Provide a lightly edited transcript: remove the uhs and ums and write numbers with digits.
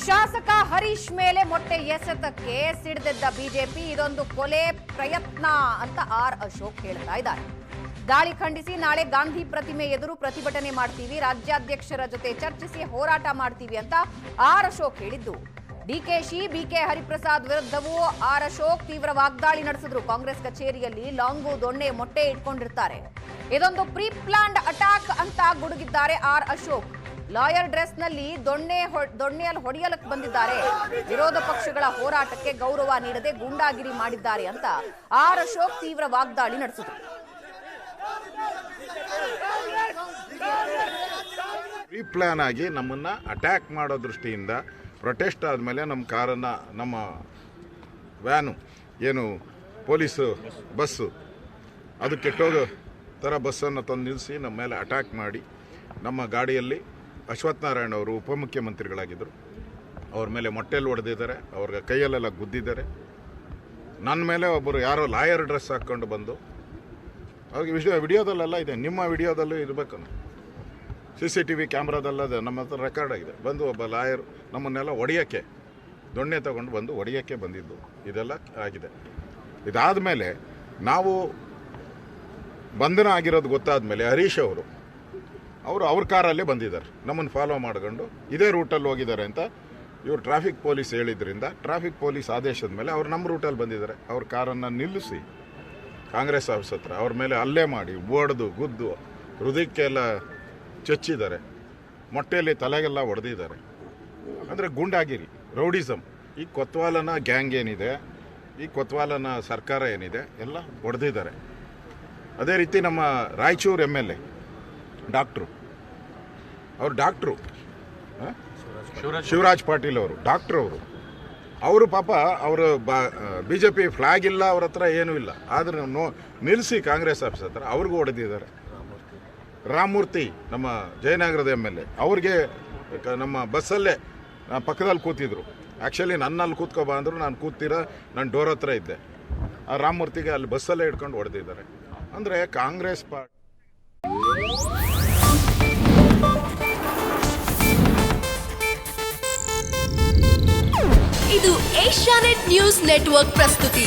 ಶಾಸಕ ಹರೀಶ್ ಮೇಲೆ ಮೊಟ್ಟೆ ಎಸೆತಕ್ಕೆ ಸಿಡಿದೆದ್ದ ಬಿಜೆಪಿ ಇದೊಂದು ಕೊಲೆ ಪ್ರಯತ್ನ ಅಂತ ಆರ್ ಅಶೋಕ್ ಹೇಳ್ತಾ ಇದ್ದಾರೆ. ದಾಳಿ ಖಂಡಿಸಿ ನಾಳೆ ಗಾಂಧಿ ಪ್ರತಿಮೆ ಎದುರು ಪ್ರತಿಭಟನೆ ಮಾಡ್ತೀವಿ, ರಾಜ್ಯಾಧ್ಯಕ್ಷರ ಜೊತೆ ಚರ್ಚಿಸಿ ಹೋರಾಟ ಮಾಡ್ತೀವಿ ಅಂತ ಆರ್ ಅಶೋಕ್ ಹೇಳಿದ್ದು. ಡಿಕೆಶಿ ಬಿಕೆ ಹರಿಪ್ರಸಾದ್ ವಿರುದ್ಧವೂ ಆರ್ ಅಶೋಕ್ ತೀವ್ರ ವಾಗ್ದಾಳಿ ನಡೆಸಿದ್ರು. ಕಾಂಗ್ರೆಸ್ ಕಚೇರಿಯಲ್ಲಿ ಲಾಂಗು ದೊಣ್ಣೆ ಮೊಟ್ಟೆ ಇಟ್ಕೊಂಡಿರ್ತಾರೆ, ಇದೊಂದು ಪ್ರೀ ಪ್ಲಾನ್ಡ್ ಅಟ್ಯಾಕ್ ಅಂತ ಗುಡುಗಿದ್ದಾರೆ ಆರ್ ಅಶೋಕ್. ಲಾಯರ್ ಡ್ರೆಸ್ನಲ್ಲಿ ದೊಣ್ಣೆಯಲ್ಲಿ ಹೊಡೆಯಲಕ್ಕೆ ಬಂದಿದ್ದಾರೆ, ವಿರೋಧ ಪಕ್ಷಗಳ ಹೋರಾಟಕ್ಕೆ ಗೌರವ ನೀಡದೆ ಗೂಂಡಾಗಿರಿ ಮಾಡಿದ್ದಾರೆ ಅಂತ ಆರ್ ಅಶೋಕ್ ತೀವ್ರ ವಾಗ್ದಾಳಿ ನಡೆಸಿದರು. ಪ್ರೀ ಪ್ಲಾನ್ ಆಗಿ ನಮ್ಮನ್ನ ಅಟ್ಯಾಕ್ ಮಾಡೋ ದೃಷ್ಟಿಯಿಂದ ಪ್ರೊಟೆಸ್ಟ್ ಆದಮೇಲೆ ನಮ್ಮ ಕಾರನ್ನು, ನಮ್ಮ ವ್ಯಾನು ಏನು ಪೊಲೀಸು ಬಸ್ಸು ಅದು ಕೆಟ್ಟೋಗೋ ಥರ ಬಸ್ಸನ್ನು ತಂದು ನಿಲ್ಲಿಸಿ ನಮ್ಮ ಮೇಲೆ ಅಟ್ಯಾಕ್ ಮಾಡಿ, ನಮ್ಮ ಗಾಡಿಯಲ್ಲಿ ಅಶ್ವಥ್ ನಾರಾಯಣ ಅವರು ಉಪಮುಖ್ಯಮಂತ್ರಿಗಳಾಗಿದ್ದರು, ಅವ್ರ ಮೇಲೆ ಮೊಟ್ಟೆಯಲ್ಲಿ ಹೊಡೆದಿದ್ದಾರೆ, ಅವ್ರಿಗೆ ಕೈಯಲ್ಲೆಲ್ಲ ಗುದ್ದಿದ್ದಾರೆ. ನನ್ನ ಮೇಲೆ ಒಬ್ಬರು ಯಾರೋ ಲಾಯರ್ ಡ್ರೆಸ್ ಹಾಕ್ಕೊಂಡು ಬಂದು, ಅವ್ರಿಗೆ ವಿಡಿಯೋದಲ್ಲೆಲ್ಲ ಇದೆ, ನಿಮ್ಮ ವಿಡಿಯೋದಲ್ಲೂ ಇರಬೇಕು, CCTV ಕ್ಯಾಮ್ರಾದಲ್ಲದೆ ನಮ್ಮ ಹತ್ರ ರೆಕಾರ್ಡ್ ಆಗಿದೆ. ಬಂದು ಒಬ್ಬ ಲಾಯರ್ ನಮ್ಮನ್ನೆಲ್ಲ ಹೊಡೆಯೋಕ್ಕೆ ದೊಣ್ಣೆ ತಗೊಂಡು ಬಂದು ಹೊಡೆಯೋಕ್ಕೆ ಬಂದಿದ್ದು ಇದೆಲ್ಲ ಆಗಿದೆ. ಇದಾದ ಮೇಲೆ ನಾವು ಬಂಧನ ಆಗಿರೋದು ಗೊತ್ತಾದ ಮೇಲೆ ಹರೀಶ್ ಅವರು ಅವ್ರ ಕಾರಲ್ಲೇ ಬಂದಿದ್ದಾರೆ, ನಮ್ಮನ್ನು ಫಾಲೋ ಮಾಡ್ಕೊಂಡು ಇದೇ ರೂಟಲ್ಲಿ ಹೋಗಿದ್ದಾರೆ ಅಂತ ಇವರು ಟ್ರಾಫಿಕ್ ಪೊಲೀಸ್ ಹೇಳಿದ್ರಿಂದ ಟ್ರಾಫಿಕ್ ಪೊಲೀಸ್ ಆದೇಶದ ಮೇಲೆ ಅವ್ರು ನಮ್ಮ ರೂಟಲ್ಲಿ ಬಂದಿದ್ದಾರೆ. ಅವ್ರ ಕಾರನ್ನು ನಿಲ್ಲಿಸಿ ಕಾಂಗ್ರೆಸ್ ಆಫೀಸ್ ಹತ್ರ ಅವ್ರ ಮೇಲೆ ಹಲ್ಲೆ ಮಾಡಿ ಓಡ್ದು ಗುದ್ದು ಹೃದಯಕ್ಕೆಲ್ಲ ಚಚ್ಚಿದ್ದಾರೆ, ಮೊಟ್ಟೆಯಲ್ಲಿ ತಲೆಗೆಲ್ಲ ಹೊಡೆದಿದ್ದಾರೆ. ಅಂದರೆ ಗೂಂಡಾಗಿರಿ, ರೌಡಿಸಮ್. ಈ ಕೊತ್ವಾಲನ ಗ್ಯಾಂಗ್ ಏನಿದೆ, ಈ ಕೊತ್ವಾಲನ ಸರ್ಕಾರ ಏನಿದೆ ಎಲ್ಲ ಹೊಡೆದಿದ್ದಾರೆ. ಅದೇ ರೀತಿ ನಮ್ಮ ರಾಯಚೂರು MLA ಡಾಕ್ಟ್ರು, ಅವರು ಡಾಕ್ಟ್ರು ಶಿವರಾಜ್ ಪಾಟೀಲ್ ಅವರು ಡಾಕ್ಟ್ರು, ಅವರು ಪಾಪ ಅವರು BJP ಫ್ಲಾಗ್ ಇಲ್ಲ, ಅವ್ರ ಹತ್ರ ಏನೂ ಇಲ್ಲ, ಆದರೆ ನಿಲ್ಲಿಸಿ ಕಾಂಗ್ರೆಸ್ ಆಫೀಸ್ ಹತ್ರ ಅವ್ರಿಗೂ ಹೊಡೆದಿದ್ದಾರೆ. ರಾಮಮೂರ್ತಿ ನಮ್ಮ ಜಯನಗರದ MLA, ಅವ್ರಿಗೆ ನಮ್ಮ ಬಸ್ಸಲ್ಲೇ ಪಕ್ಕದಲ್ಲಿ ಕೂತಿದ್ರು. ಆ್ಯಕ್ಚುಲಿ ನನ್ನಲ್ಲಿ ಕೂತ್ಕೊಬಾ ಅಂದರು, ನಾನು ಕೂತಿರೋ ನಾನು ಡೋರ್ ಹತ್ರ ಇದ್ದೆ. ಆ ರಾಮಮೂರ್ತಿಗೆ ಅಲ್ಲಿ ಬಸ್ಸಲ್ಲೇ ಹಿಡ್ಕೊಂಡು ಹೊಡೆದಿದ್ದಾರೆ. ಅಂದರೆ ಕಾಂಗ್ರೆಸ್ ಪಾರ್ಟಿ ಇದು ಏಷ್ಯಾನೆಟ್ ನ್ಯೂಸ್ ನೆಟ್ವರ್ಕ್ ಪ್ರಸ್ತುತಿ.